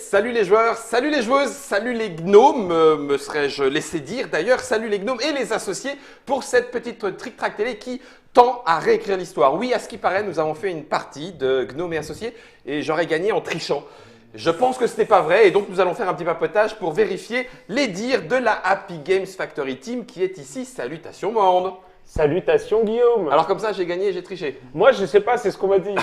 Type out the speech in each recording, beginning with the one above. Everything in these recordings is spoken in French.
Salut les joueurs, salut les joueuses, salut les gnomes, me serais-je laissé dire d'ailleurs, salut les gnomes et les associés pour cette petite trick-track télé qui tend à réécrire l'histoire. Oui, à ce qui paraît, nous avons fait une partie de gnomes et associés et j'aurais gagné en trichant. Je pense que ce n'est pas vrai et donc nous allons faire un petit papotage pour vérifier les dires de la Happy Games Factory Team qui est ici. Salutations monde. Salutations Guillaume. Alors comme ça, j'ai gagné et j'ai triché. Moi, je sais pas, c'est ce qu'on m'a dit.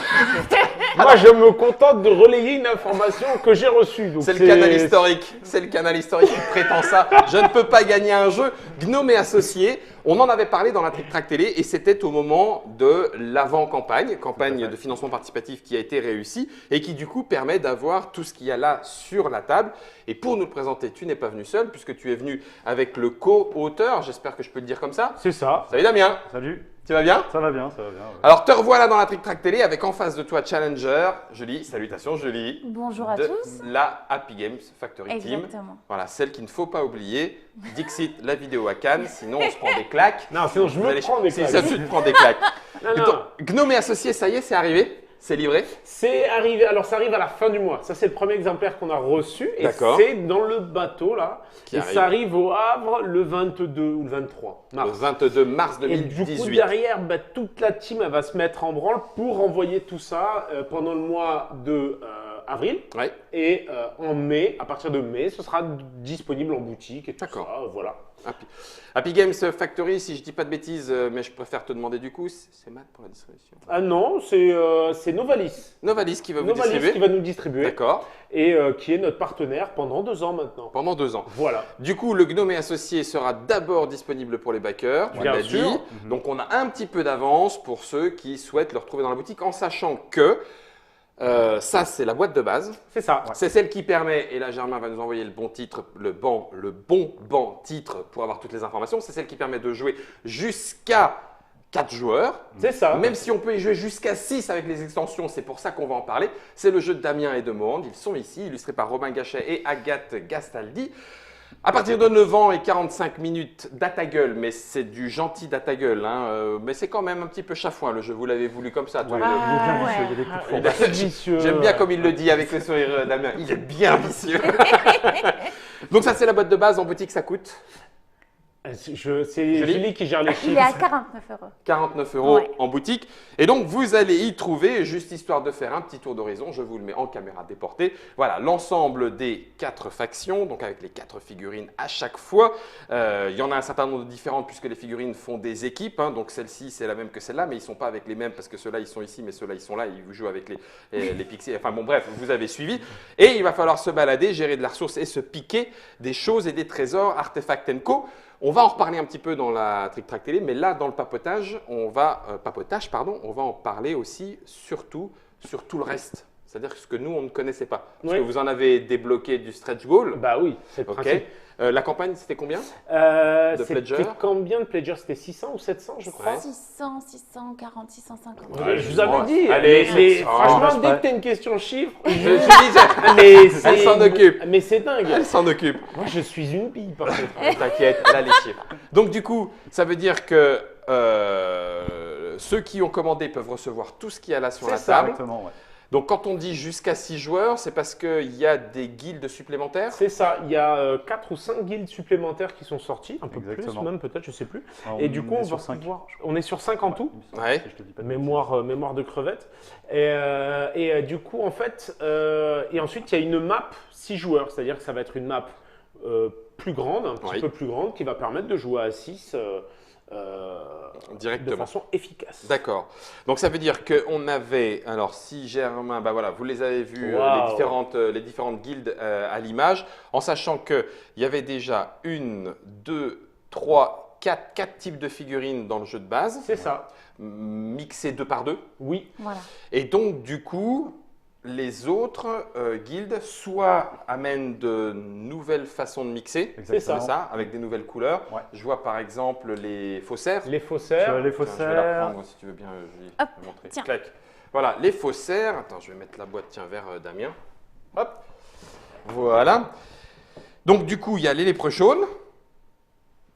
Moi, je me contente de relayer une information que j'ai reçue. C'est le canal historique. C'est le canal historique qui prétend ça. Je ne peux pas gagner un jeu. Gnome et associés, on en avait parlé dans la Trick Track télé et c'était au moment de l'avant-campagne, campagne de financement participatif qui a été réussie et qui du coup permet d'avoir tout ce qu'il y a là sur la table. Et pour nous le présenter, tu n'es pas venu seul puisque tu es venu avec le co-auteur, j'espère que je peux le dire comme ça. C'est ça. Salut Damien. Salut. Tu vas bien? Ça va bien, ça va bien. Ouais. Alors te revoilà dans la Trick Track télé avec en face de toi Challenger, Julie. Salutations Julie. Bonjour à de tous. La Happy Games Factory Team. Exactement. Voilà, celle qu'il ne faut pas oublier. Dixit, la vidéo à Cannes, sinon on se prend des claques. Non, sinon je me prends des claques. Ça, tu te prends des claques. Non, non. Donc, Gnome et associés, ça y est, c'est arrivé? C'est livré? C'est arrivé, alors ça arrive à la fin du mois. Ça, c'est le premier exemplaire qu'on a reçu. Et D'accord. c'est dans le bateau là. Qui et arrive. ça arrive au Havre le 22 ou le 23 mars. Le 22 mars Et 2018. du coup, derrière, toute la team elle va se mettre en branle pour envoyer tout ça pendant le mois de avril. Ouais. Et en mai, à partir de mai, ce sera disponible en boutique et tout D'accord. ça. Voilà. Happy Games Factory, si je dis pas de bêtises, mais je préfère te demander du coup, c'est Matt pour la distribution. Ah non, c'est Novalis. Novalis qui va vous Novalis distribuer. qui va nous distribuer. D'accord. Et qui est notre partenaire pendant 2 ans maintenant. Pendant 2 ans. Voilà. Du coup, le Gnome et associé sera d'abord disponible pour les backers, tu Bien l'as sûr. dit. Donc, on a un petit peu d'avance pour ceux qui souhaitent le retrouver dans la boutique, en sachant que ça, c'est la boîte de base. C'est ça. C'est celle qui permet, et là Germain va nous envoyer le bon titre, le bon banc titre pour avoir toutes les informations. C'est celle qui permet de jouer jusqu'à 4 joueurs. C'est ça. Même si on peut y jouer jusqu'à 6 avec les extensions, c'est pour ça qu'on va en parler. C'est le jeu de Damien et de Mohand. Ils sont ici, illustrés par Robin Gachet et Agathe Gastaldi. À partir de 9 ans et 45 minutes d'Atagueule, mais c'est du gentil d'Atagueule, hein, mais c'est quand même un petit peu chafouin le jeu, vous l'avez voulu comme ça. toi. Ouais, il est bien ouais. vicieux, il y a des coups de Il fourbe. est assez vicieux. J'aime bien comme il le dit avec le sourire Damien, il est bien vicieux. Donc ça c'est la boîte de base, en boutique ça coûte C'est Julie qui gère les Il est à chiffres. 49 €. 49 € Ouais. en boutique. Et donc, vous allez y trouver, juste histoire de faire un petit tour d'horizon, je vous le mets en caméra déportée. Voilà, l'ensemble des 4 factions, donc avec les 4 figurines à chaque fois. Il y en a un certain nombre de différentes puisque les figurines font des équipes. Hein, donc, celle-ci, c'est la même que celle-là, mais ils ne sont pas avec les mêmes parce que ceux-là, ils sont ici, mais ceux-là, ils sont là et ils vous jouent avec les pixies. Enfin, bon, bref, vous avez suivi. Et il va falloir se balader, gérer de la ressource et se piquer des choses et des trésors, artefacts co. On va en reparler un petit peu dans la Trick Track télé, mais là, dans le papotage, on va en parler aussi surtout sur tout le reste. C'est-à-dire ce que nous, on ne connaissait pas. Parce Oui. que vous en avez débloqué du stretch goal. Bah oui, c'est le Ok. principe. La campagne, c'était combien? de Pledger. C'était combien de Pledger? C'était 600 ou 700, je crois. Ouais. 600, 640, 650. Ouais, Je vous avais dit. Allez, 700. franchement, dès Ouais. que tu as une question chiffre, Je disais, mais elle s'en occupe. Mais c'est dingue. Elle s'en occupe. Moi, je suis une bille, par contre. T'inquiète, là les chiffres. Donc du coup, ça veut dire que ceux qui ont commandé peuvent recevoir tout ce qu'il y a là sur C'est la ça. table. Exactement, ouais. Donc quand on dit jusqu'à 6 joueurs, c'est parce qu'il y a des guildes supplémentaires. C'est ça. Il y a 4 ou 5 guildes supplémentaires qui sont sorties, un peu Exactement. plus même, peut-être, je sais plus. Alors, Et du coup, est on sur va 5. pouvoir. On est sur 5 en tout. Ouais. Si je te dis pas de Mémoire de crevette. Et du coup, en fait, et ensuite, il y a une map 6 joueurs, c'est-à-dire que ça va être une map plus grande, un petit Oui. peu plus grande, qui va permettre de jouer à 6 de Directement. façon efficace. D'accord. Donc ça veut dire qu'on avait, alors si Germain, bah voilà, vous les avez vus, Wow. les différentes guildes à l'image, en sachant qu'il y avait déjà 1, 2, 3, 4 types de figurines dans le jeu de base, C'est ça. mixés 2 par 2. Oui. Voilà. Et donc, du coup, les autres guildes soit amènent de nouvelles façons de mixer, C'est ça. c'est ça, avec des nouvelles couleurs. Ouais. Je vois par exemple les faussaires. Les Tu as faussaires. les Tiens, je vais la faussaires. prendre si tu veux bien, Julie. Hop, Je vais montrer. tiens. Clac. Voilà, les faussaires. Attends, je vais mettre la boîte tiens, vers Damien. Hop. Voilà. Donc, du coup, il y a les léprechaunes.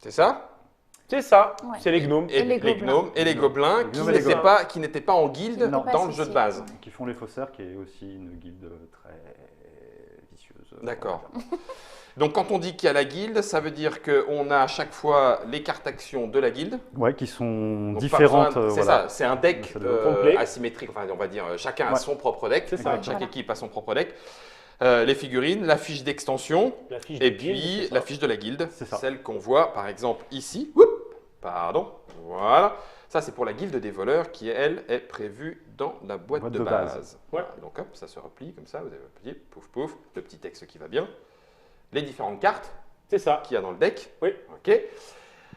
C'est ça? C'est ça. Ouais. C'est les gnomes. Et les les gobelins. gnomes et les gobelins Les gnomes et les qui n'étaient pas en guilde Qui n'étaient dans pas le jeu de associés. base. Qui font les faussaires, qui est aussi une guilde très ambitieuse. D'accord. Donc quand on dit qu'il y a la guilde, ça veut dire qu'on a à chaque fois les cartes actions de la guilde. Ouais, qui sont Donc, différentes. c'est voilà. ça, c'est un deck complet. asymétrique, enfin on va dire chacun a Ouais. son propre deck, C'est ça. chaque Voilà. équipe a son propre deck. Les figurines, la fiche d'extension La fiche et de guilde, puis c'est ça. la fiche de la guilde, C'est ça. celle qu'on voit par exemple ici. Oups, pardon, voilà. Ça c'est pour la guilde des voleurs qui elle est prévue dans la boîte Boîte de de base. base. Voilà, donc hop, ça se replie comme ça, vous avez le petit pouf pouf, le petit texte qui va bien. Les différentes cartes C'est ça. qu'il y a dans le deck. Oui. Ok.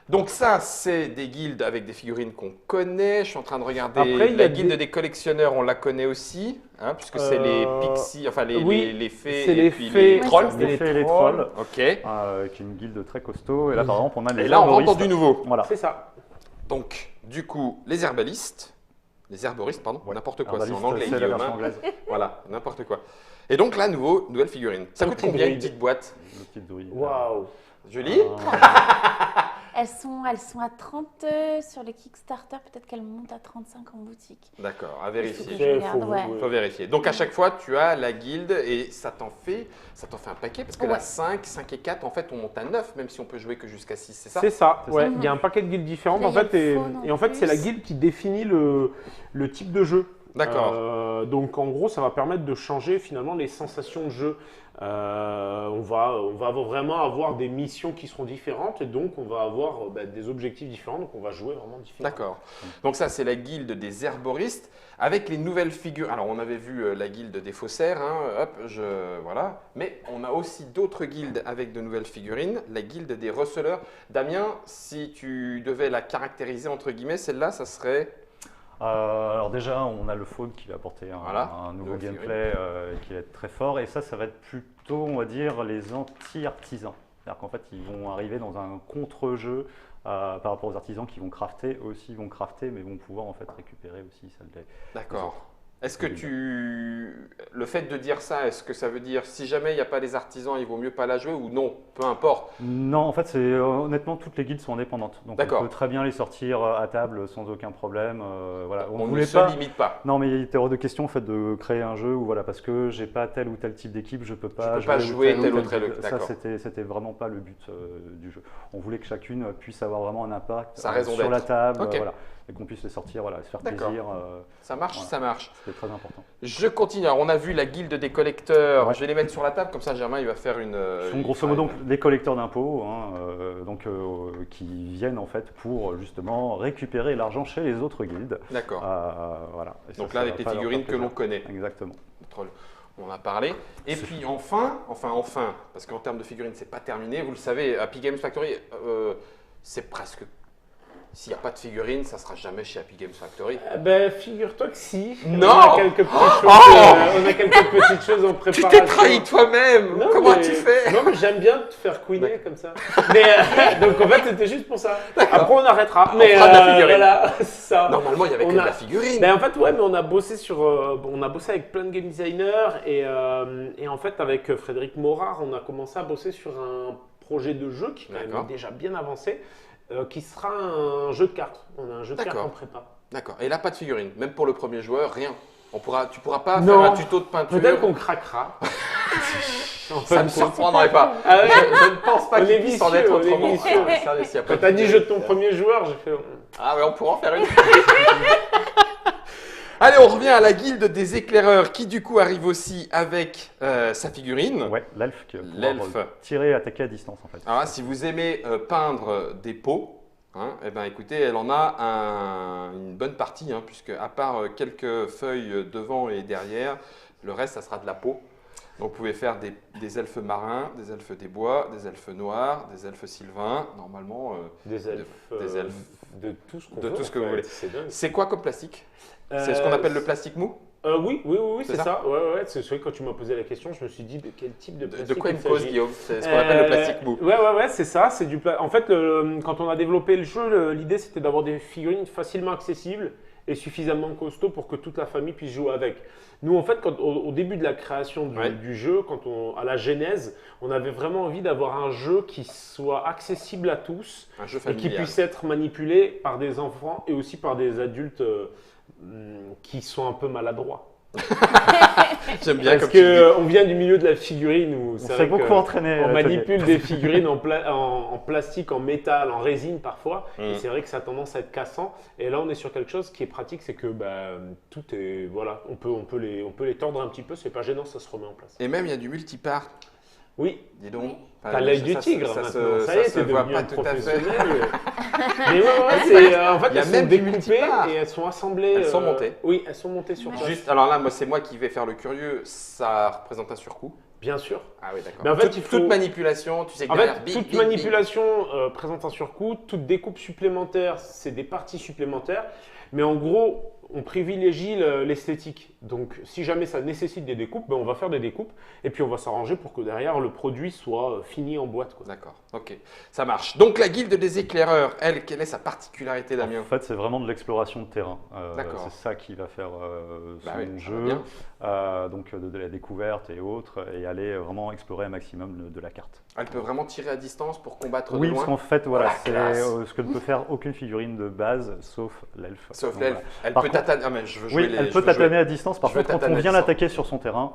Donc ça, c'est des guildes avec des figurines qu'on connaît. Je suis en train de regarder Après, il y la a guilde des collectionneurs, on la connaît aussi, hein, puisque c'est les pixies, enfin oui, les fées c'est et les puis fées. les trolls. Ouais, Les fées et les trolls, Ok. qui est une guilde très costaud. Et là, par exemple, on a les Et là, on rentre dans herboristes. du nouveau. Voilà. C'est ça. Donc, du coup, les herbalistes, les herboristes, pardon, Ouais. n'importe quoi, c'est en Herbaliste, anglais, c'est la Guillaume, version hein. anglaise. Voilà, n'importe quoi. Et donc là, nouvelle figurine. Ça Un coûte petit combien une druide. petite boîte, Le petit druide. Waouh. Julie? Elles sont à 30 sur le Kickstarter. Peut-être qu'elles montent à 35 en boutique. D'accord, à Il faut vérifier. que je regarde, ouais. Il faut vérifier. Donc à chaque fois, tu as la guilde et ça t'en fait un paquet parce que là, Ouais. 5 et 4, en fait, on monte à 9, même si on peut jouer que jusqu'à 6, c'est ça? C'est ça, C'est ouais. ça. Il y a un paquet de guildes différentes Là, en il y a fait, le et, faune en et en fait c'est la plus. guilde qui définit le type de jeu. D'accord. Donc en gros, ça va permettre de changer finalement les sensations de jeu. On va vraiment avoir des missions qui seront différentes et donc on va avoir des objectifs différents, donc on va jouer vraiment différemment. D'accord. Donc ça, c'est la guilde des herboristes avec les nouvelles figures. Alors, on avait vu la guilde des faussaires, hein, hop, voilà. Mais on a aussi d'autres guildes avec de nouvelles figurines. La guilde des receleurs. Damien, si tu devais la caractériser entre guillemets, celle-là, ça serait… Alors déjà, on a le faune qui va apporter Voilà, un nouveau nouvelle gameplay qui va être très fort. Et ça va être plutôt, on va dire, les anti-artisans. C'est-à-dire qu'en fait, ils vont arriver dans un contre-jeu par rapport aux artisans qui vont crafter, mais vont pouvoir en fait récupérer aussi celle des D'accord. autres. Est-ce que le fait de dire ça, est-ce que ça veut dire si jamais il n'y a pas les artisans, il vaut mieux pas la jouer ou non? Peu importe. Non, en fait, honnêtement, toutes les guildes sont indépendantes. Donc D'accord. on peut très bien les sortir à table sans aucun problème. Voilà. On ne voulait se pas. limite pas. Non, mais il était hors de question en fait de créer un jeu où voilà parce que j'ai pas tel ou tel type d'équipe, je peux pas peux pas jouer tel ou tel guilde. Ça d'accord. c'était vraiment pas le but du jeu. On voulait que chacune puisse avoir vraiment un impact Sa raison sur la d'être. table, Ok. voilà, et qu'on puisse les sortir, voilà, se faire D'accord. plaisir. Ça marche, Voilà. ça marche. C'était très important. Je continue. Alors, on a vu la guilde des collecteurs. Ouais. Je vais les mettre sur la table, comme ça Germain il va faire une. Ce sont il grosso fera modo une- donc les collecteurs d'impôts, hein, qui viennent en fait pour justement récupérer l'argent chez les autres guildes. D'accord. Voilà. Et Donc ça là, va avec les pas leur figurines faire que l'on plaisir. connaît. Exactement. Troll. On en a parlé. Et puis enfin, parce qu'en termes de figurines, c'est pas terminé. Vous le savez, Happy Games Factory, c'est presque. S'il n'y a pas de figurines, ça sera jamais chez Happy Games Factory. Figure-toi que si. Non. On a quelques petites choses, on a quelques petites choses en Tu préparation. t'es trahi toi-même. Non, Comment mais- tu fais? Non, mais j'aime bien te faire couiner comme ça. Mais, donc en fait, c'était juste pour ça. Après, on arrêtera. On Mais fera de la figurine. voilà, c'est ça. Normalement, il y avait On que de a- la figurine. Ben, en fait, ouais, mais on a bossé avec plein de game designers et en fait, avec Frédéric Morard, on a commencé à bosser sur un projet de jeu qui est quand D'accord. même déjà bien avancé, qui sera un jeu de cartes. On a un jeu de cartes D'accord. en prépa. D'accord. Et là, pas de figurine. Même pour le premier joueur, rien. Tu pourras pas Non. faire un tuto de peinture. Peut-être qu'on craquera. Ça ne me surprendrait pas. Ah ouais. Je ne pense pas On est qu'il puisse en vicieux, être on est autrement. vicieux. Ouais, ça, s'il y a pas Quand t'as de dit figurine, jeu de ton premier joueur, j'ai fait. Ah ouais, on pourra en faire une. Allez, on revient à la guilde des éclaireurs qui du coup arrive aussi avec sa figurine. Ouais, l'elfe qui va L'elfe. pouvoir tirer et attaquer à distance en fait. Alors là, si vous aimez peindre des pots, hein, eh ben, écoutez, elle en a une bonne partie, hein, puisque à part quelques feuilles devant et derrière, le reste, ça sera de la peau. Donc vous pouvez faire des elfes marins, des elfes des bois, des elfes noirs, des elfes sylvains, normalement. Des elfes. Des elfes. De tout ce qu'on De veut, tout ce en que vous fait. voulez. C'est dingue. C'est quoi comme plastique? C'est ce qu'on appelle le plastique mou? Oui, C'est c'est ça ça. Ouais. C'est vrai que quand tu m'as posé la question, je me suis dit de quel type de plastique De quoi il me il pose, s'agit. Guillaume? C'est ce qu'on appelle le plastique mou. Ouais, c'est ça. C'est En fait, quand on a développé le jeu, l'idée c'était d'avoir des figurines facilement accessibles et suffisamment costauds pour que toute la famille puisse jouer avec. Nous, en fait, au début de la création Ouais. du jeu, à la genèse, on avait vraiment envie d'avoir un jeu qui soit accessible à tous Un jeu et qui familial. puisse être manipulé par des enfants et aussi par des adultes qui sont un peu maladroits. J'aime bien Parce comme tu dis. qu'on vient du milieu de la figurine où On c'est s'est vrai beaucoup que entraîné. à on l'atelier. manipule des figurines en plastique, en métal, en résine parfois. Mm. Et c'est vrai que ça a tendance à être cassant. Et là, on est sur quelque chose qui est pratique, c'est que tout est voilà, on peut les tordre un petit peu, c'est pas gênant, ça se remet en place. Et même, il y a du multipart. Oui, Dis donc. Oui. Enfin, t'as l'œil du ça tigre se- maintenant. se- Ça y est, se t'es voit devenu pas un tout à fait. professionnel. Mais ouais, c'est en fait Il y a elles même sont du découpées multipart. et elles sont assemblées. Elles sont montées. Oui, elles sont montées sur Ouais. place. Juste, alors là, moi, c'est moi qui vais faire le curieux. Ça représente un surcoût. Bien sûr. Ah oui, d'accord. Mais en fait, toute, il faut- toute manipulation, tu sais que En derrière, fait, bing, toute bing, manipulation présente un surcoût, toute découpe supplémentaire, c'est des parties supplémentaires. Mais en gros, on privilégie l'esthétique. Donc, si jamais ça nécessite des découpes, on va faire des découpes et puis on va s'arranger pour que derrière le produit soit fini en boîte, quoi. D'accord, ok, ça marche. Donc la guilde des éclaireurs, elle, quelle est sa particularité, Damien? En fait, c'est vraiment de l'exploration de terrain. D'accord. C'est ça qui va faire son Bah oui, ça va jeu, bien. donc de la découverte et autres, et aller vraiment explorer un maximum de la carte. Elle peut vraiment tirer à distance pour combattre Oui, de parce loin? qu'en fait, voilà, Oh, la c'est classe. ce que ne peut faire aucune figurine de base, sauf l'elfe. Sauf Donc, l'elfe. voilà. Elle Par peut contre- tataner. Ah, mais je veux jouer Oui, les. elle je peut veux jouer- tataner à distance. Par je veux contre, quand tataner on à vient distance. l'attaquer sur son terrain,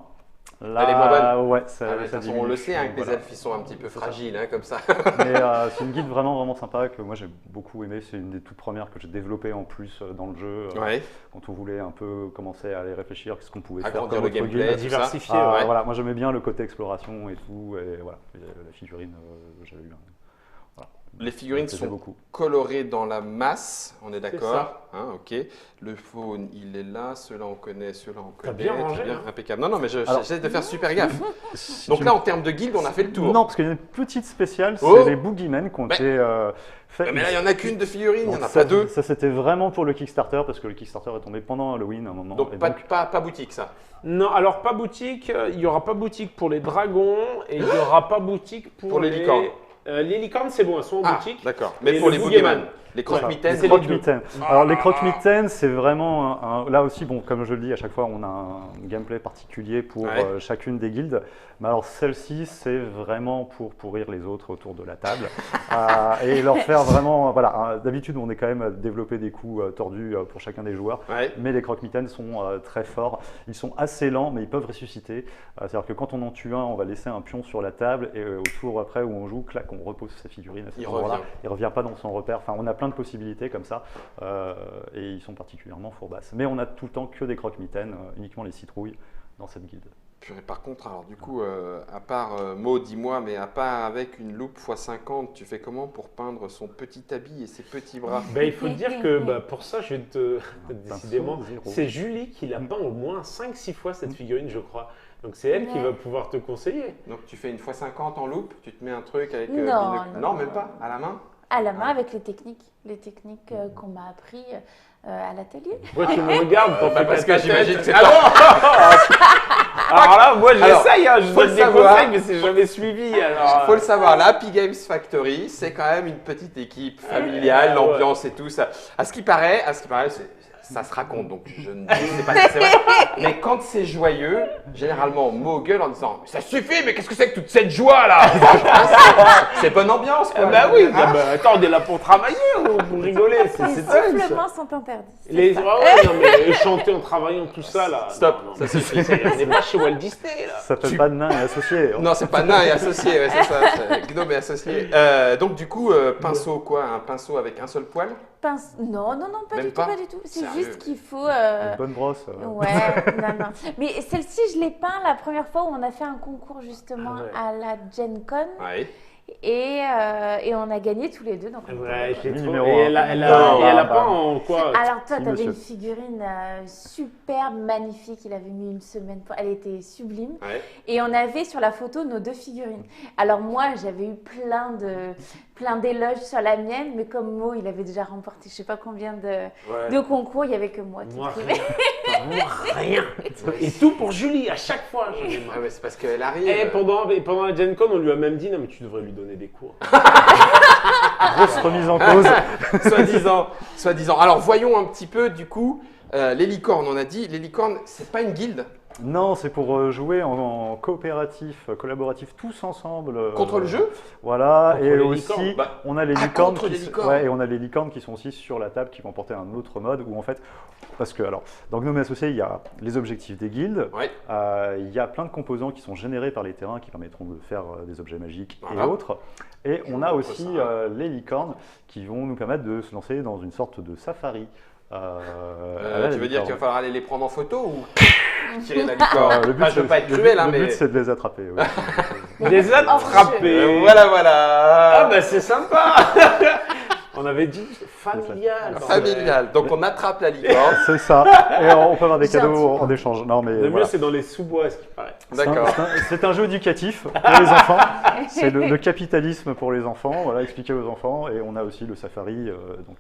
là, Elle est moins bonne. ouais, ça, Ah, mais de ça toute façon, diminue. on le sait, hein, que les Voilà. elfes, ils sont un petit peu fragiles, hein, comme ça. Mais c'est une guide vraiment, vraiment sympa que moi j'ai beaucoup aimé. C'est une des toutes premières que j'ai développées en plus dans le jeu. Ouais. Quand on voulait un peu commencer à aller réfléchir, qu'est-ce qu'on pouvait faire Agrandir comme le autre gameplay, guide. tout Diversifier, ça. ouais. Ouais. Voilà, moi j'aimais bien le côté exploration et tout. Et voilà, et la figurine, j'avais eu un. Voilà. Les figurines Ça me plaisait sont beaucoup. colorées dans la masse, on est d'accord, ça. hein, ok. Le faune, il est là, ceux-là on connaît, ceux-là on T'as connaît. bien très rangé, bien, hein. impeccable. Non, non, mais Alors- j'essaie de faire super gaffe. Si Donc tu là, me- en termes de guilde, on a fait le tour. Non, parce qu'il y a une petite spéciale, c'est Oh les Boogeymen qui ont Mais- été faits. Mais là, il n'y en a qu'une de figurines, il n'y en a ça, pas deux. Ça, c'était vraiment pour le Kickstarter, parce que le Kickstarter est tombé pendant Halloween à un moment. Donc et pas boutique, ça. Non, alors pas boutique. Il y aura pas boutique pour les dragons et il y aura pas boutique Pour les licornes. Les licornes, c'est bon, elles sont en Ah, boutique. d'accord. Mais Et pour le les boogeyman, boogeyman. les Voilà. croque-mitaines, C'est Les les croque-mitaines. Alors les croque-mitaines, c'est vraiment là aussi, bon, comme je le dis, à chaque fois on a un gameplay particulier pour Ouais. chacune des guildes. Mais alors celle-ci, c'est vraiment pour pourrir les autres autour de la table et leur faire vraiment, voilà. D'habitude, on est quand même à développer des coups tordus pour chacun des joueurs. Ouais. Mais les croque-mitaines sont très forts. Ils sont assez lents, mais ils peuvent ressusciter. C'est-à-dire que quand on en tue un, on va laisser un pion sur la table et au tour après où on joue, clac, on repose sa figurine à cet Il endroit-là. revient. Il ne revient pas dans son repère. Enfin, on a plein de possibilités comme ça et ils sont particulièrement fourbasses. Mais on a tout le temps que des croque-mitaines, uniquement les citrouilles dans cette guilde. Purée, par contre, alors du coup, à part Maud, dis-moi, mais à part avec une loupe x50, tu fais comment pour peindre son petit habit et ses petits bras? Il faut te dire que pour ça, je vais décidément, Pinceau, zéro. c'est Julie qui l'a peint au moins 5-6 fois cette figurine, je crois. Donc c'est elle qui Ouais. va pouvoir te conseiller. Donc tu fais une x50 en loupe, tu te mets un truc avec Non, binocle- non, même non. pas, à la main? À la main Ah. avec les techniques qu'on m'a appris à l'atelier. Pourquoi tu me regardes pour parce que ta j'imagine tête que c'est Ah non Alors là, moi j'essaye, je faut donne le des savoir. conseils, mais c'est jamais suivi. Il Alors, faut le savoir, la Happy Games Factory, c'est quand même une petite équipe familiale, Ouais. l'ambiance et tout ça. À ce qui paraît, ça se raconte, donc je ne sais pas si c'est vrai. Mais quand c'est joyeux, généralement, Mo gueule en disant « Ça suffit, mais qu'est-ce que c'est que toute cette joie là ?» C'est bonne ambiance, quoi. bah oui, Hein? attends, on est là pour travailler ou pour rigoler, Les c'est fun, ça. soufflements sont interdits. c'est Les, ça. ouais, non, mais chanter en travaillant, tout ça là. Stop, non, ça mais suffit. on n'est pas chez Walt Disney là. Ça s'appelle pas de nain et associé. Non, c'est pas nain et associé, ouais, c'est ça, c'est gnome et associé. Donc du coup, pinceau quoi? Un pinceau avec un seul poil? Non, pas Même du pas tout, pas du tout. C'est Sérieux? juste qu'il faut. Une bonne brosse. Ouais, non. Mais celle-ci, je l'ai peint la première fois où on a fait un concours justement Ah ouais. à la Gen Con Ouais. et on a gagné tous les deux. Donc Ouais, je l'ai trop. Numéro Et un. elle a, Non, et elle a bah, pas en quoi Alors toi, Si, tu avais monsieur. une figurine superbe, magnifique. Il avait mis une semaine pour. Elle était sublime. Ouais. Et on avait sur la photo nos deux figurines. Alors moi, j'avais eu plein d'éloges sur la mienne, mais comme Mo, il avait déjà remporté je sais pas combien de concours, il y avait que moi qui Moi, primais. Moi, rien. Et tout pour Julie, à chaque fois. j'en ai marre. Ah, mais c'est parce qu'elle arrive. Et pendant la Gen Con, on lui a même dit non, mais tu devrais lui donner des cours. Grosse remise en cause. Soi-disant. Alors voyons un petit peu du coup, les licornes, on a dit, les licornes, c'est pas une guilde. Non, c'est pour jouer en coopératif, collaboratif, tous ensemble. Contre le jeu? Voilà, Contre et les aussi licornes. Bah, on a les ah, licornes, contre les licornes. ouais, et on a les licornes qui sont aussi sur la table, qui vont porter un autre mode où en fait, parce que alors dans Gnome Associé, il y a les objectifs des guildes, Ouais. il y a plein de composants qui sont générés par les terrains qui permettront de faire des objets magiques Voilà. et autres, et on a montre aussi ça. les licornes qui vont nous permettre de se lancer dans une sorte de safari. à la Tu veux dire licorne. qu'il va falloir aller les prendre en photo ou tirer la licorne? Le but, Ah, je veux c'est- pas être le cruel, but- hein, le mais. but, c'est de les attraper. oui. Des attrapés. Voilà. Ah bah c'est sympa. On avait dit familial. Familial. Donc on attrape la licorne. C'est ça. Et on peut avoir des cadeaux Gentil. en échange. Non, mais Le mieux voilà. c'est dans les sous-bois, à ce qui paraît. D'accord. C'est un jeu éducatif pour les enfants. C'est le capitalisme pour les enfants. Voilà, expliquer aux enfants. Et on a aussi le safari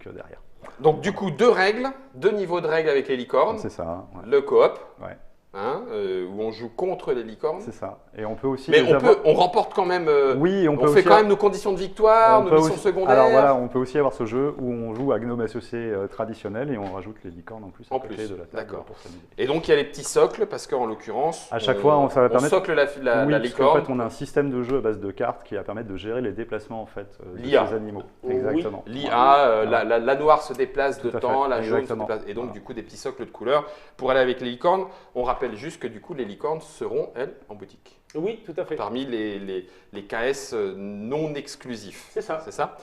derrière. Donc du coup, deux niveaux de règles avec les licornes. C'est ça. Hein, ouais. Le coop, Ouais. où on joue contre les licornes. C'est ça. Et on peut aussi. Mais les on remporte quand même. Oui, on peut on fait aussi quand même nos conditions de victoire, on nos peut missions aussi- secondaires. Alors voilà, on peut aussi avoir ce jeu où on joue à Gnome Associé traditionnel et on rajoute les licornes en plus à En côté plus, de la table d'accord. pour s'amuser. Et donc il y a les petits socles parce qu'en l'occurrence, À chaque fois, ça va permettre- socle la Oui, la parce qu'en licorne. fait, on a un système de jeu à base de cartes qui va permettre de gérer les déplacements en fait de L'IA. ces animaux. Oui. Exactement. L'IA, la noire se déplace de Tout à temps, fait, la jaune se exactement. déplace. Et donc, Voilà. du coup, des petits socles de couleurs pour aller avec les licornes. On rappelle juste que, du coup, les licornes seront, elles, en boutique. Oui, tout à fait. Parmi les KS non exclusifs. C'est ça. C'est ça?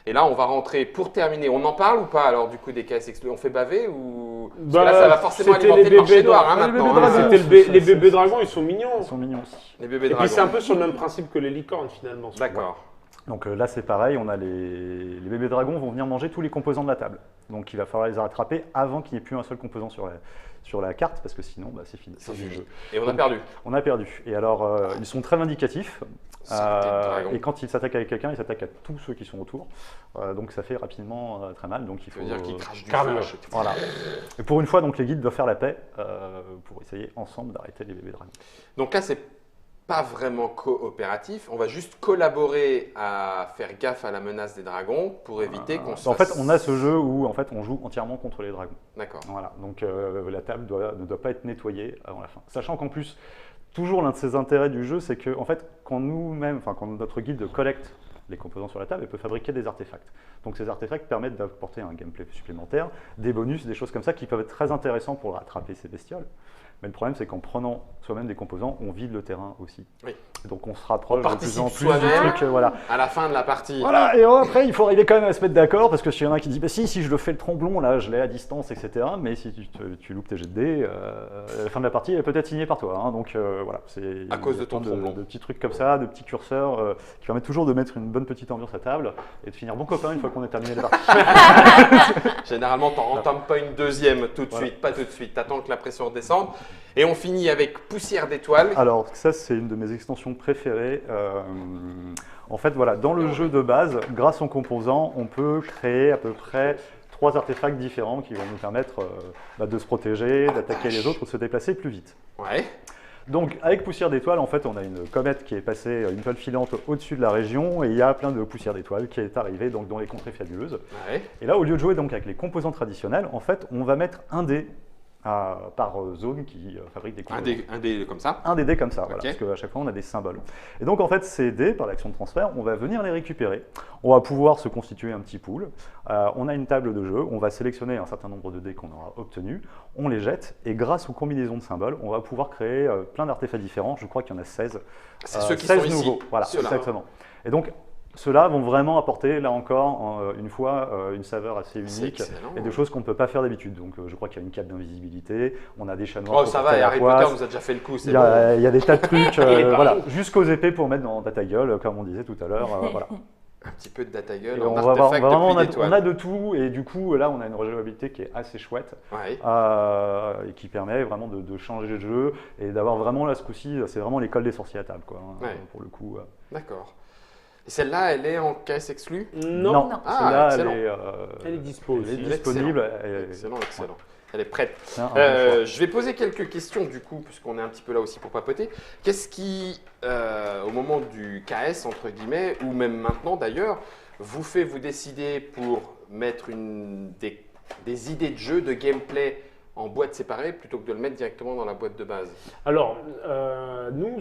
Et là, on va rentrer, pour terminer, on en parle ou pas alors, du coup, des KS exclusifs? On fait baver ou. Parce que là, ça va forcément c'était alimenter les le marché bébés noir, hein, dragons. maintenant. Les bébés hein. dragons. C'était les Ça, bébés c'est- dragons, ils sont mignons. Ils sont mignons aussi. Les bébés Et puis dragons. c'est un peu sur le même principe que les licornes finalement. D'accord. Donc là, c'est pareil, on a les bébés dragons vont venir manger tous les composants de la table. Donc il va falloir les rattraper avant qu'il n'y ait plus un seul composant sur la carte, parce que sinon, bah, c'est fini. C'est du fini. jeu. Et on a perdu. On a perdu. Et alors, ils sont très vindicatifs. Saleté de dragon. Et quand ils s'attaquent avec quelqu'un, ils s'attaquent à tous ceux qui sont autour. Donc ça fait rapidement très mal. Donc il Ça faut. veut dire qu'ils crachent du Carnage. feu. Voilà. Et pour une fois, donc les guides doivent faire la paix pour essayer ensemble d'arrêter les bébés dragons. Donc là, c'est pas vraiment coopératif. On va juste collaborer à faire gaffe à la menace des dragons pour éviter qu'on se En fait, fasse- on a ce jeu où en fait on joue entièrement contre les dragons. D'accord. Voilà. Donc la table ne doit pas être nettoyée avant la fin. Sachant qu'en plus, toujours l'un de ces intérêts du jeu, c'est que en fait, quand nous-mêmes, enfin quand notre guide collecte les composants sur la table, elle peut fabriquer des artefacts. Donc ces artefacts permettent d'apporter un gameplay supplémentaire, des bonus, des choses comme ça qui peuvent être très intéressants pour attraper ces bestioles. Mais le problème, c'est qu'en prenant soi-même des composants, on vide le terrain aussi. Oui. Et donc on se rapproche On de plus en participe plus du soi-même. truc. Voilà. À la fin de la partie. Voilà, et après, il faut arriver quand même à se mettre d'accord, parce que s'il y en a un qui dit, bah si je le fais le tromblon, là, je l'ai à distance, etc. Mais si tu loupes tes jets de dés, à la fin de la partie, elle est peut-être signée par toi. Hein, donc voilà, c'est À cause de il y a ton plein tromblon. de petits trucs comme ça, de petits curseurs, qui permettent toujours de mettre une bonne petite ambiance à table, et de finir bon copain une fois qu'on a terminé la partie. Généralement, t'en entames pas une deuxième tout de Voilà. suite, pas tout de suite. T'attends que la pression redescende. Et on finit avec poussière d'étoiles. Alors ça, c'est une de mes extensions préférées. En fait, voilà, dans le jeu de base, grâce aux composants, on peut créer à peu près 3 artefacts différents qui vont nous permettre de se protéger, d'attaquer les autres ou de se déplacer plus vite. Ouais. Donc, avec poussière d'étoiles, en fait, on a une comète qui est passée, une toile filante au-dessus de la région, et il y a plein de poussière d'étoiles qui est arrivée donc, dans les contrées fabuleuses. Ouais. Et là, au lieu de jouer donc, avec les composants traditionnels, en fait, on va mettre un dé par zone qui fabrique des composants. Un dé comme ça. Un des dés comme ça, voilà, Ok. parce qu'à chaque fois on a des symboles. Et donc en fait ces dés, par l'action de transfert, on va venir les récupérer. On va pouvoir se constituer un petit pool. On a une table de jeu, on va sélectionner un certain nombre de dés qu'on aura obtenus, on les jette, et grâce aux combinaisons de symboles, on va pouvoir créer plein d'artefacts différents. Je crois qu'il y en a 16. C'est ceux qui 16 sont ici. nouveaux, voilà, Ceux-là. exactement. Et donc ceux-là vont vraiment apporter, là encore, une fois, une saveur assez C'est unique. excellent. Et des choses qu'on ne peut pas faire d'habitude. Donc je crois qu'il y a une cape d'invisibilité, on a des chats noirs Oh, pour ça porter va, et la Harry poisse. Potter nous a déjà fait le coup. C'est Il y, bon. a, il y a des tas de trucs, Il est voilà, partout. jusqu'aux épées pour mettre dans ta gueule, comme on disait tout à l'heure. Voilà. Un petit peu de data Et gueule, on, en va avoir- artefact vraiment, depuis on, a, d'étoiles. on a de tout, et du coup, là, on a une rejouabilité qui est assez chouette, Ouais. et qui permet vraiment de changer le jeu, et d'avoir vraiment, là, ce coup-ci, c'est vraiment l'école des sorciers à table, quoi, hein, Ouais. pour le coup. D'accord. Et celle-là, elle est en caisse exclue? Non, Non. Ah, celle-là, excellent. elle est dispo elle est aussi. disponible. Excellent, excellent. Elle est prête. C'est un bon choix. Je vais poser quelques questions du coup, puisqu'on est un petit peu là aussi pour papoter. Qu'est-ce qui, au moment du KS, entre guillemets, ou même maintenant d'ailleurs, vous fait vous décider pour mettre des idées de jeu, de gameplay en boîte séparée plutôt que de le mettre directement dans la boîte de base? Alors, nous,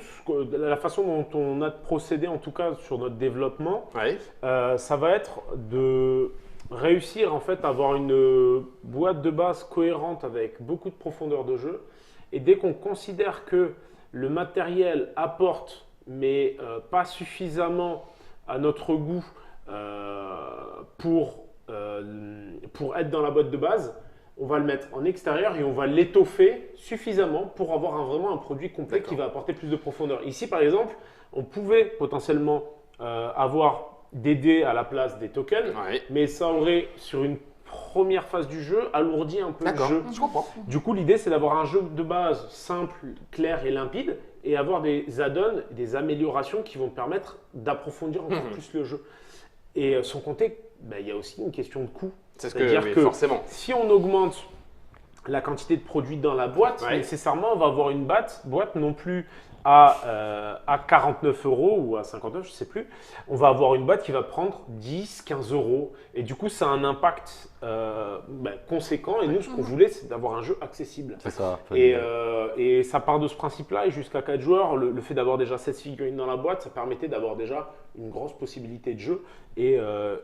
la façon dont on a procédé, en tout cas sur notre développement, Oui. ça va être de réussir en fait à avoir une boîte de base cohérente avec beaucoup de profondeur de jeu. Et dès qu'on considère que le matériel apporte, mais pas suffisamment à notre goût pour être dans la boîte de base, on va le mettre en extérieur et on va l'étoffer suffisamment pour avoir vraiment un produit complet qui va apporter plus de profondeur. Ici, par exemple, on pouvait potentiellement avoir des dés à la place des tokens, mais ça aurait, sur une première phase du jeu, alourdi un peu le jeu. Je comprends. Du coup, l'idée, c'est d'avoir un jeu de base simple, clair et limpide et avoir des add-ons, des améliorations qui vont permettre d'approfondir encore plus le jeu. Et sans compter, il y a aussi une question de coût. C'est ce que forcément. Si on augmente la quantité de produits dans la boîte, nécessairement, on va avoir une boîte non plus à 49 € ou à 59, je ne sais plus. On va avoir une boîte qui va prendre 10, 15 €. Et du coup, ça a un impact conséquent. Et nous, ce qu'on voulait, c'est d'avoir un jeu accessible. C'est ça. Et ça part de ce principe-là. Et jusqu'à 4 joueurs, le fait d'avoir déjà 16 figurines dans la boîte, ça permettait d'avoir déjà une grosse possibilité de jeu. Et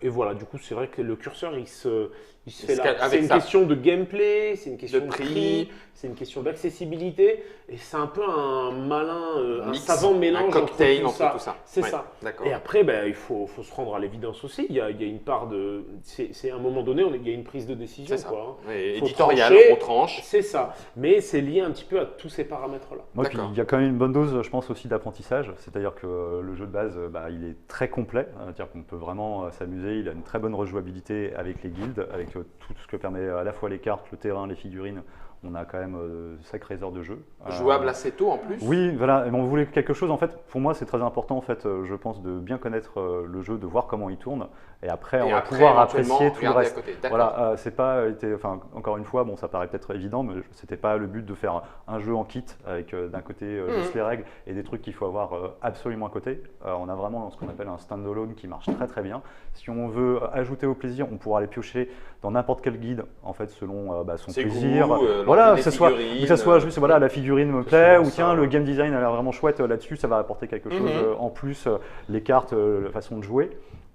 voilà, du coup, c'est vrai que le curseur, il se fait là. C'est une question de gameplay, c'est une question de prix, c'est une question d'accessibilité. Et c'est un peu un malin, un savant mélange un cocktail entre tout ça. C'est ça. D'accord. Et après, il faut se rendre à l'évidence aussi. Il y a une part de… C'est à un moment donné, il y a une prise de décision. C'est ça. Quoi. Éditorial, on tranche. C'est ça. Mais c'est lié un petit peu à tous ces paramètres-là. Moi, puis, il y a quand même une bonne dose, je pense, aussi d'apprentissage. C'est-à-dire que le jeu de base, il est très complet. C'est-à-dire qu'on peut vraiment s'amuser. Il a une très bonne rejouabilité avec les guildes, avec tout ce que permet à la fois les cartes, le terrain, les figurines. On a quand même sacrées heures de jeu. Jouable assez tôt en plus. Oui, voilà. Et on voulait quelque chose. En fait, pour moi, c'est très important. En fait, je pense de bien connaître le jeu, de voir comment il tourne, et après, on va pouvoir apprécier tout le reste. Voilà, c'est pas été. Enfin, encore une fois, bon, ça paraît peut-être évident, mais c'était pas le but de faire un jeu en kit avec d'un côté juste les règles et des trucs qu'il faut avoir absolument à côté. On a vraiment ce qu'on appelle un standalone qui marche très très bien. Si on veut ajouter au plaisir, on pourra aller piocher dans n'importe quel guide, en fait, selon son plaisir. Voilà, que ça soit juste la figurine me plaît, ou tiens, le game design a l'air vraiment chouette là-dessus, ça va apporter quelque chose en plus, les cartes, la façon de jouer.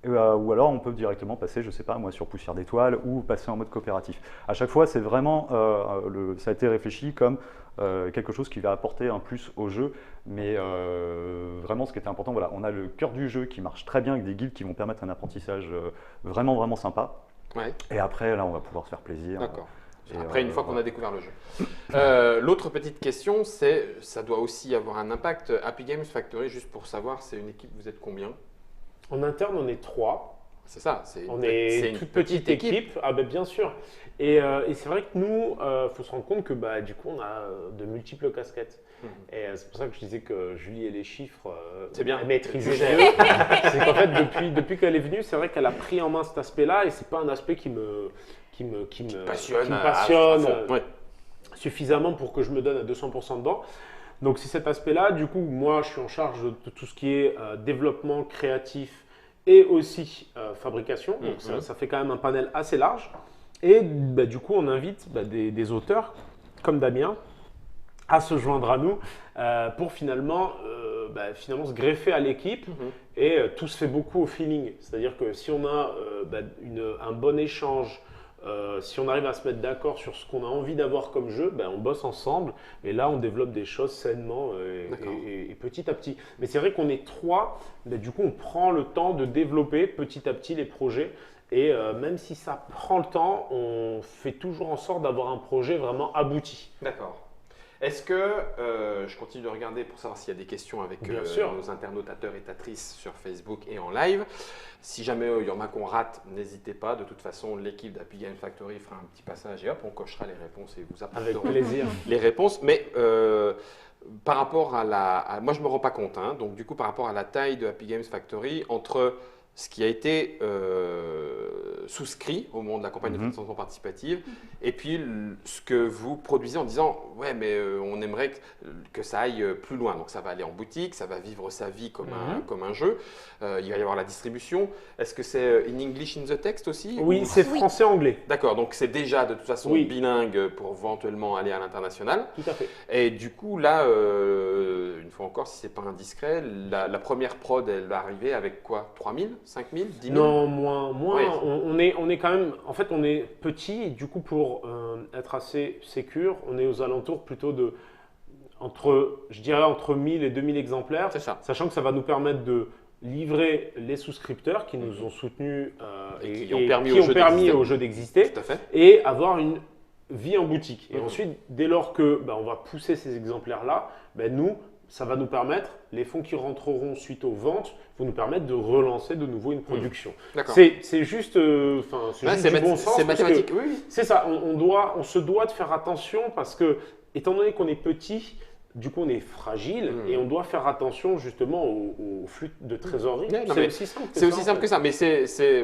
Ou alors on peut directement passer, je sais pas moi, sur Poussière d'étoiles ou passer en mode coopératif. À chaque fois, c'est vraiment, ça a été réfléchi comme quelque chose qui va apporter un plus au jeu, mais vraiment ce qui était important, voilà, on a le cœur du jeu qui marche très bien avec des guides qui vont permettre un apprentissage vraiment vraiment sympa. Et après, là, on va pouvoir se faire plaisir. D'accord. Après, une fois qu'on a découvert le jeu. L'autre petite question, c'est, ça doit aussi avoir un impact. Happy Games Factory, juste pour savoir, c'est une équipe, vous êtes combien? En interne, on est 3. C'est ça, c'est une toute petite équipe. Ah bien sûr. Et c'est vrai que nous, faut se rendre compte que du coup, on a de multiples casquettes. Et c'est pour ça que je disais que Julie et les chiffres, c'est bien maîtriser. C'est qu'en fait, depuis qu'elle est venue, c'est vrai qu'elle a pris en main cet aspect-là, et c'est pas un aspect qui me passionne suffisamment pour que je me donne à 200% dedans. Donc c'est cet aspect-là. Du coup, moi, je suis en charge de tout ce qui est développement créatif et aussi fabrication. Donc ça fait quand même un panel assez large. Et du coup, on invite des auteurs comme Damien à se joindre à nous pour finalement se greffer à l'équipe. Et tout se fait beaucoup au feeling. C'est-à-dire que si on a un bon échange, si on arrive à se mettre d'accord sur ce qu'on a envie d'avoir comme jeu, on bosse ensemble et là on développe des choses sainement et petit à petit. Mais c'est vrai qu'on est 3, du coup on prend le temps de développer petit à petit les projets et même si ça prend le temps, on fait toujours en sorte d'avoir un projet vraiment abouti. D'accord. Est-ce que, je continue de regarder pour savoir s'il y a des questions avec nos internautateurs et tatrices sur Facebook et en live. Si jamais il y en a qu'on rate, n'hésitez pas. De toute façon, l'équipe d'Happy Game Factory fera un petit passage et hop, on cochera les réponses et vous apporterons les réponses. Mais par rapport à moi je ne me rends pas compte. Donc du coup, par rapport à la taille de Happy Games Factory, entre ce qui a été souscrit au moment de la campagne de financement participative, et puis ce que vous produisez en disant « ouais, mais on aimerait que ça aille plus loin ». Donc ça va aller en boutique, ça va vivre sa vie comme un jeu, il va y avoir la distribution. Est-ce que c'est in English in the text aussi? Oui, c'est français-anglais. D'accord, donc c'est déjà de toute façon bilingue pour éventuellement aller à l'international. Tout à fait. Et du coup, là, une fois encore, si ce n'est pas indiscret, la première prod, elle va arriver avec quoi? 3 000, 5 000, 10 000? Non, moins. Oui. On est quand même, en fait, on est petit et du coup, pour être assez sécure, on est aux alentours plutôt de, je dirais, entre 1000 et 2000 exemplaires. C'est ça. Sachant que ça va nous permettre de livrer les souscripteurs qui nous ont soutenus et qui ont permis au jeu d'exister. Tout à fait. Et avoir une vie en boutique. Et ensuite, dès lors que on va pousser ces exemplaires-là, nous, ça va nous permettre, les fonds qui rentreront suite aux ventes, vont nous permettre de relancer de nouveau une production. C'est juste, du bon sens. C'est mathématique, oui. C'est ça, on se doit de faire attention parce que, étant donné qu'on est petit, du coup on est fragile et on doit faire attention justement au flux de trésorerie. C'est aussi simple que ça. Mais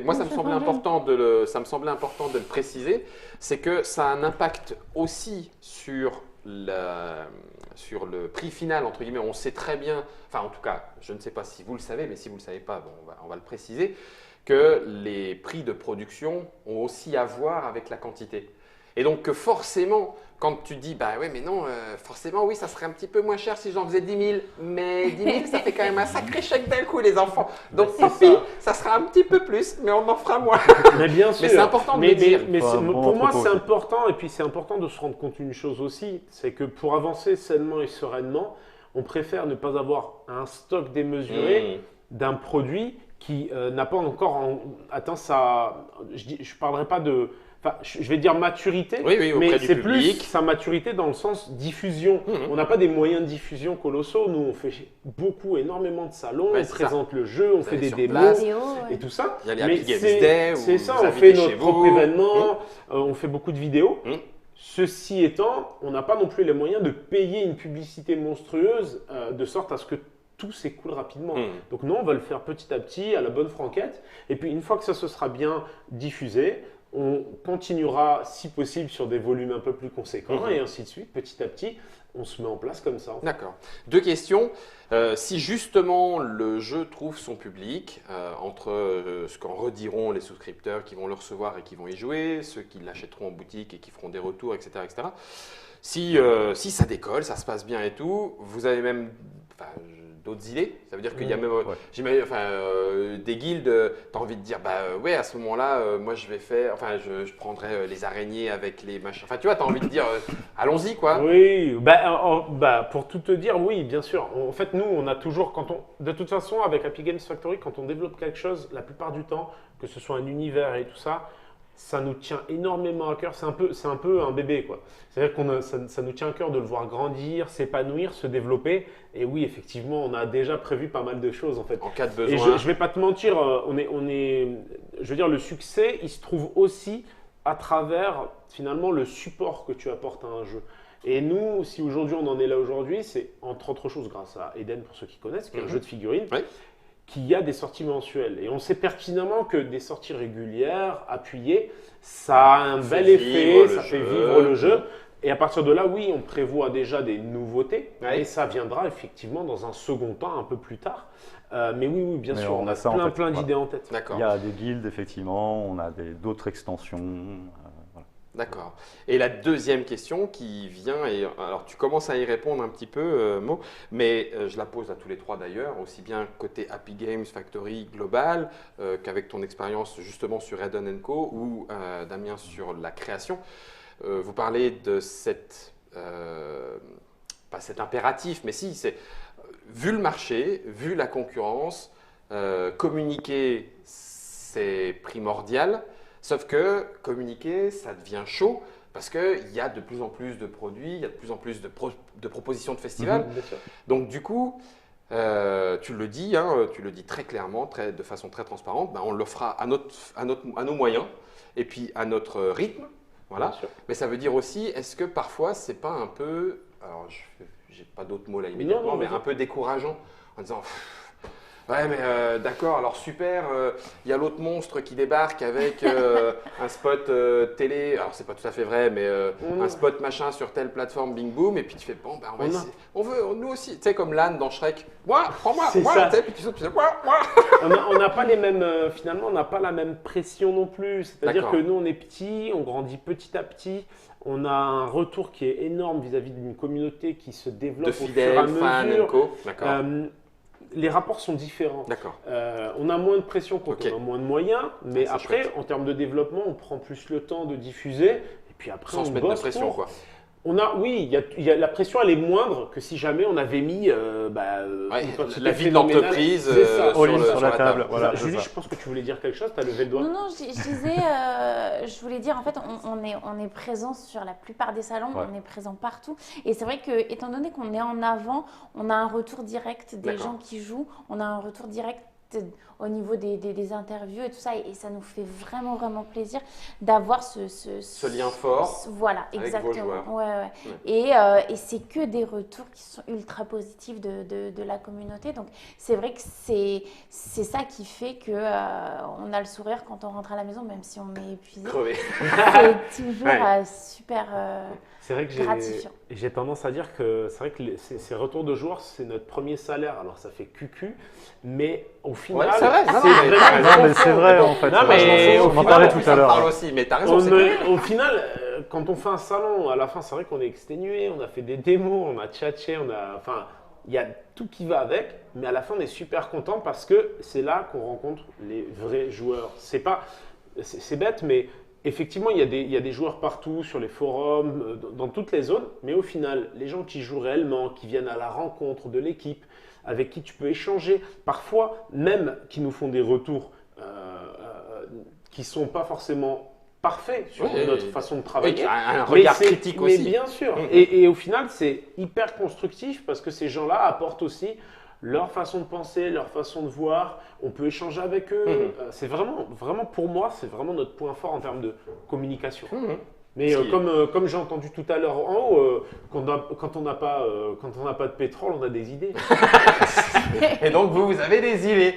moi, ça me semblait important de le préciser, c'est que ça a un impact aussi sur le prix final, entre guillemets. On sait très bien, enfin en tout cas, je ne sais pas si vous le savez, mais si vous ne le savez pas, on va le préciser, que les prix de production ont aussi à voir avec la quantité. Et donc que forcément, quand tu dis, bah ouais, mais non, forcément, oui, ça serait un petit peu moins cher si j'en faisais 10 000. Mais 10 000, ça fait quand même un sacré chèque d'un coup, les enfants. Donc tant pis, ça sera un petit peu plus, mais on en fera moins. Mais bien sûr. Mais c'est important de le dire. Mais pour moi, c'est important. Et puis, c'est important de se rendre compte d'une chose aussi. C'est que pour avancer sainement et sereinement, on préfère ne pas avoir un stock démesuré d'un produit qui n'a pas encore atteint sa… Je ne parlerai pas de… Enfin, je vais dire maturité, mais c'est plus sa maturité dans le sens diffusion. On n'a pas des moyens de diffusion colossaux. Nous, on fait énormément de salons, on présente le jeu, on fait des démos et tout ça. Il y a les Happy Games Day, c'est ça, on fait notre propre événement, on fait beaucoup de vidéos. Ceci étant, on n'a pas non plus les moyens de payer une publicité monstrueuse de sorte à ce que tout s'écoule rapidement. Donc nous, on va le faire petit à petit, à la bonne franquette. Et puis, une fois que ça se sera bien diffusé, on continuera, si possible, sur des volumes un peu plus conséquents et ainsi de suite. Petit à petit, on se met en place comme ça. D'accord. Deux questions. Si justement le jeu trouve son public, entre ce qu'en rediront les souscripteurs qui vont le recevoir et qui vont y jouer, ceux qui l'achèteront en boutique et qui feront des retours, etc. etc. Si ça décolle, ça se passe bien et tout, vous avez même… d'autres idées? Ça veut dire qu'il y a même des guildes, tu as envie de dire, ouais, à ce moment-là, moi je vais faire, je prendrai les araignées avec les machins. Enfin, tu vois, tu as envie de dire, allons-y, quoi. Oui, pour tout te dire, oui, bien sûr. En fait, nous, on a toujours, de toute façon, avec Happy Games Factory, quand on développe quelque chose, la plupart du temps, que ce soit un univers et tout ça, ça nous tient énormément à cœur. C'est un peu un bébé, quoi. C'est-à-dire ça nous tient à cœur de le voir grandir, s'épanouir, se développer. Et oui, effectivement, on a déjà prévu pas mal de choses, en fait. En cas de besoin. Et je vais pas te mentir, je veux dire, le succès, il se trouve aussi à travers, finalement, le support que tu apportes à un jeu. Et nous, si aujourd'hui on en est là aujourd'hui, c'est entre autres choses grâce à Eden, pour ceux qui connaissent, qui est un jeu de figurines. Oui. Qu'il y a des sorties mensuelles. Et on sait pertinemment que des sorties régulières, appuyées, ça a un bel effet, ça fait vivre le jeu. Et à partir de là, oui, on prévoit déjà des nouveautés. Et ça viendra effectivement dans un second temps, un peu plus tard. Mais oui, bien sûr, on a plein d'idées en tête. Il y a des guildes, effectivement, on a d'autres extensions. D'accord. Et la deuxième question qui vient, et alors tu commences à y répondre un petit peu, Mo, mais je la pose à tous les trois d'ailleurs, aussi bien côté Happy Games Factory global qu'avec ton expérience justement sur Eden & Co ou Damien sur la création. Vous parlez de pas cet impératif, mais si, c'est vu le marché, vu la concurrence, communiquer c'est primordial. Sauf que communiquer, ça devient chaud parce qu'il y a de plus en plus de produits, il y a de plus en plus de propositions de festivals. Donc du coup, tu le dis très clairement, de façon très transparente, on le fera à nos moyens et puis à notre rythme. Voilà. Mais ça veut dire aussi, est-ce que parfois, c'est pas un peu, alors j'ai pas d'autres mots là immédiatement, mais un peu décourageant en disant… Ouais, mais d'accord, alors super, il y a l'autre monstre qui débarque avec un spot télé, alors c'est pas tout à fait vrai, mais un spot machin sur telle plateforme, bing boom, et puis tu fais bon, ben on va essayer. On veut, nous aussi, tu sais, comme l'âne dans Shrek, moi, prends-moi, moi, tu sais, puis tu sautes, tu fais moi. On n'a pas les mêmes, finalement, on n'a pas la même pression non plus. C'est-à-dire que nous, on est petits, on grandit petit à petit. On a un retour qui est énorme vis-à-vis d'une communauté qui se développe De au fur et à fidèles, fans, mesure. co. D'accord. Les rapports sont différents. D'accord. On a moins de pression quand on a moins de moyens, mais après, chouette. en termes de développement, on prend plus le temps de diffuser. Et puis après, Sans on se mettre de bosse pression, pour. quoi. Oui, la pression, elle est moindre que si jamais on avait mis la vie de l'entreprise sur la table. Voilà, Julie, je pense que tu voulais dire quelque chose, tu as levé le doigt. Non, je disais, je voulais dire, en fait, on est présent sur la plupart des salons, on est présent partout. Et c'est vrai que, étant donné qu'on est en avant, on a un retour direct des gens qui jouent, on a un retour direct au niveau des interviews et tout ça, et ça nous fait vraiment, vraiment plaisir d'avoir ce lien fort. Voilà, avec exactement. vos joueurs. Ouais. Et c'est que des retours qui sont ultra positifs de la communauté. Donc, c'est vrai que c'est ça qui fait que on a le sourire quand on rentre à la maison, même si on est épuisé. Crevé. C'est toujours super c'est vrai que gratifiant. J'ai tendance à dire que c'est vrai que ces retours de joueurs, c'est notre premier salaire. Alors, ça fait cucu, mais au final, c'est vrai. C'est vrai en fait. Non, mais on en parlait tout à l'heure. parle aussi, mais t'as raison. Au final, quand on fait un salon, à la fin, c'est vrai qu'on est exténué, on a fait des démos, on a tchatché, il y a tout qui va avec, mais à la fin, on est super content parce que c'est là qu'on rencontre les vrais joueurs. C'est bête, mais effectivement, il y a des joueurs partout, sur les forums, dans toutes les zones, mais au final, les gens qui jouent réellement, qui viennent à la rencontre de l'équipe, avec qui tu peux échanger, parfois même qui nous font des retours qui ne sont pas forcément parfaits sur notre façon de travailler. Un regard critique aussi. Mais bien sûr. Et au final, c'est hyper constructif parce que ces gens-là apportent aussi leur façon de penser, leur façon de voir. On peut échanger avec eux. C'est vraiment, vraiment, pour moi, c'est vraiment notre point fort en termes de communication. Mais comme j'ai entendu tout à l'heure en haut, quand on n'a pas de pétrole, on a des idées. Et donc vous avez des idées.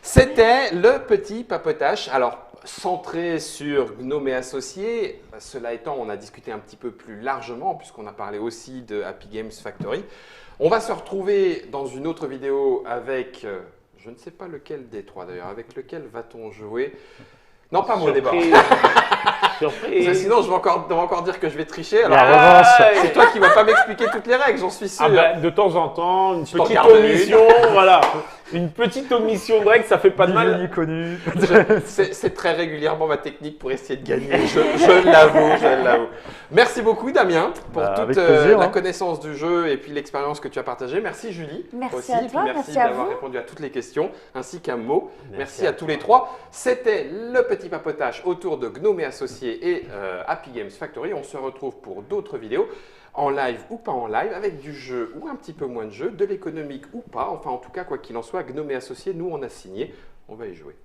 C'était le petit papotage. Alors, centré sur Gnome et Associés, cela étant, on a discuté un petit peu plus largement puisqu'on a parlé aussi de Happy Games Factory. On va se retrouver dans une autre vidéo avec, je ne sais pas lequel des trois d'ailleurs, avec lequel va-t-on jouer? Non, pas moi, débat. Surprise. Parce que sinon, je vais encore dire que je vais tricher. Alors, La revanche. c'est toi qui ne vas pas m'expliquer toutes les règles, j'en suis sûr. De temps en temps, une t'en petite gardes omission, voilà. Une petite omission de règles, ça fait pas de mal. Ni connu. C'est très régulièrement ma technique pour essayer de gagner. Je l'avoue. Merci beaucoup, Damien, pour toute avec plaisir, la connaissance du jeu et puis l'expérience que tu as partagée. Merci, Julie. Merci aussi. à toi, Puis merci à d'avoir vous. répondu à toutes les questions, ainsi qu'un mot. Merci à à tous les trois. C'était le petit papotage autour de Gnome et Associés et Happy Games Factory. On se retrouve pour d'autres vidéos, en live ou pas en live, avec du jeu ou un petit peu moins de jeu, de l'économique ou pas. Enfin, en tout cas, quoi qu'il en soit, Gnome et Associés, nous, on a signé. On va y jouer.